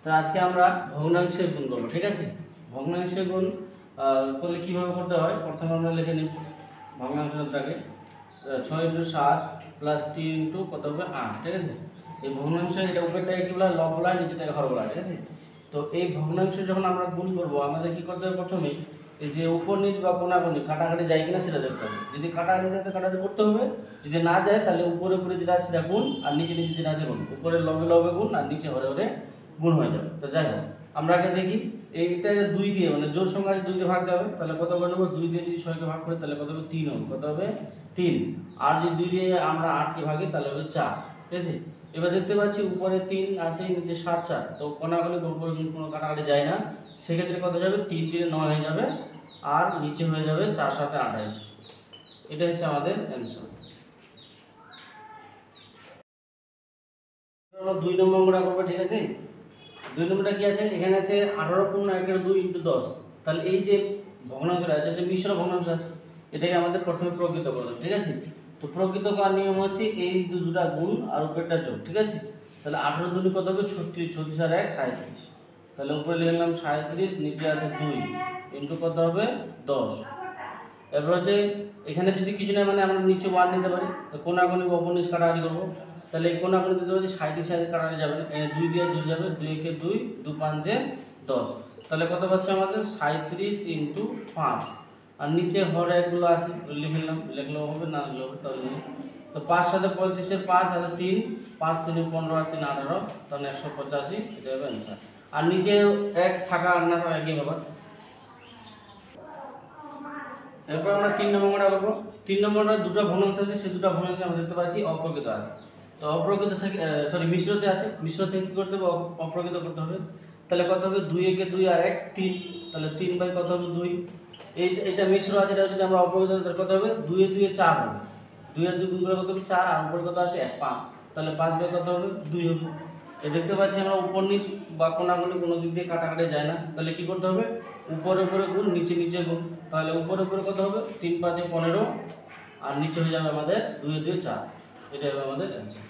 তো আজকে আমরা ভগ্নাংশের গুণ করবো, ঠিক আছে। ভগ্নাংশের গুণ করলে কীভাবে করতে হয়, প্রথমে আমরা লিখে নিই ভগ্নাংশটাকে 6 × 7 + 3 × কত হবে 8, ঠিক আছে। এই ভগ্নাংশ এটা উপরটাকে কি বলা হয়, লব বলা হয়, নিচেটাকে হর বলা হয়, ঠিক আছে। তো এই ভগ্নাংশ যখন আমরা গুণ করবো আমাদের কি করতে হবে, প্রথমেই এই যে উপর নিচ বা কোনাকুনি কাটাকাটি যায় কিনা সেটা দেখতে হবে। যদি কাটাকাটি যায় তো কাটাকাটি করতে হবে, যদি না যায় তাহলে উপরে উপরে যেটা আছে সেটা গুণ, আর নিচে নিচে যেটা আছে গুণ। উপরে লবে লবে গুণ আর নিচে হরে হরে গুণ হয়ে যাবে। তো যাই হোক, আমরা আগে দেখি এইটা 2 দিয়ে, মানে জোড় সংখ্যা 2 দিয়ে ভাগ যাবে, তাহলে কত হবে নেব, 2 দিয়ে যদি 6কে ভাগ করি তাহলে কত হবে 3 হবে, কত হবে 3। আর যদি 2 দিয়ে আমরা 8কে ভাগি তাহলে হবে 4, ঠিক আছে। এবার দেখতে পাচ্ছি উপরে 3 আর 3 নিচে 7 4, তো কোনাকুনি কোনো কাটাকাটি যায় না, সেক্ষেত্রে কত যাবে 3 3 9 হয়ে যাবে, আর নিচে হয়ে যাবে 4 7 28। এটা হচ্ছে আমাদের অ্যান্সার। 2 নম্বর অঙ্কটা করবো, ঠিক আছে। 2 নম্বরটা কি আছে, এখানে আছে 18 × 1 × 2 × 10। তাহলে এই যে ভগ্নাংশটা আছে, যে মিশ্র ভগ্নাংশ আছে, এটাকে আমাদের প্রথমে প্রকৃত করতে হবে, ঠিক আছে। তো প্রকৃত করার নিয়ম হচ্ছে এই দুটা গুণ আর উপরেরটা যোগ, ঠিক আছে। তাহলে 18 দুগুণ কত হবে 36, 36 আর 1 37। তাহলে উপরে লিখলাম 37, নিচে আছে 2 ইন্টু কত হবে 10। এরপর হচ্ছে এখানে যদি কিছু না, মানে আমরা নিচে 1 নিতে পারি, তো কোনাকুনি ওপর নিচ কাটাকাটি করবো। তাহলে এই কোনাকুনি দিতে পারি 37 সাথে কাটাকাটি যাবে, 2 দিয়ে 2 যাবে, 2 × 2 2 5 10। তাহলে কত পাচ্ছে আমাদের 37 × 5। আর নিচে হর একগুলো আছে লিখে নিলাম, লিখলেও হবে না লিখলেও হবে, তাহলে তো 5 সাথে 35 5 আর 3 5 3 15 আর 3 18, তাহলে 185, এটা হবে অ্যান্সার। আর নিচে 1 থাকা আর না থাকা একই ব্যাপার। এরপর আমরা 3 নম্বরটা করবো। 3 নম্বরটা দুটো ভগ্নাংশ আছে, সেই দুটো ভগ্নাংশ আমরা দেখতে পাচ্ছি অপ্রকৃত আছে। তো অপ্রকৃত থেকে মিশ্রতে আছে, মিশ্র থেকে কী করতে হবে, অপ্রকৃত করতে হবে। তাহলে কত হবে 2 × 2 আর 1 3, তাহলে 3 বাই কত হবে 2। এটা মিশ্র আছে, এটা যদি আমরা অপ্রকৃত তাহলে কত হবে 2 × 2 4 হবে, 2 আর 2 গুণ করে কত হবে 4, আর উপরে কত আছে 1 5, তাহলে 5 বাই কত হবে 2 হবে। দেখতে পাচ্ছি আমরা উপর নিচ বা কোনাকুনি কোনো দিক দিয়ে কাটাকাটি যায় না, তাহলে কি করতে হবে উপরে উপরে গুণ নিচে নিচে গুণ। তাহলে উপরে উপরে কত হবে 3 5 15, আর নিচে হয়ে যাবে আমাদের 2 2 4। এটা হবে আমাদের অ্যান্সার।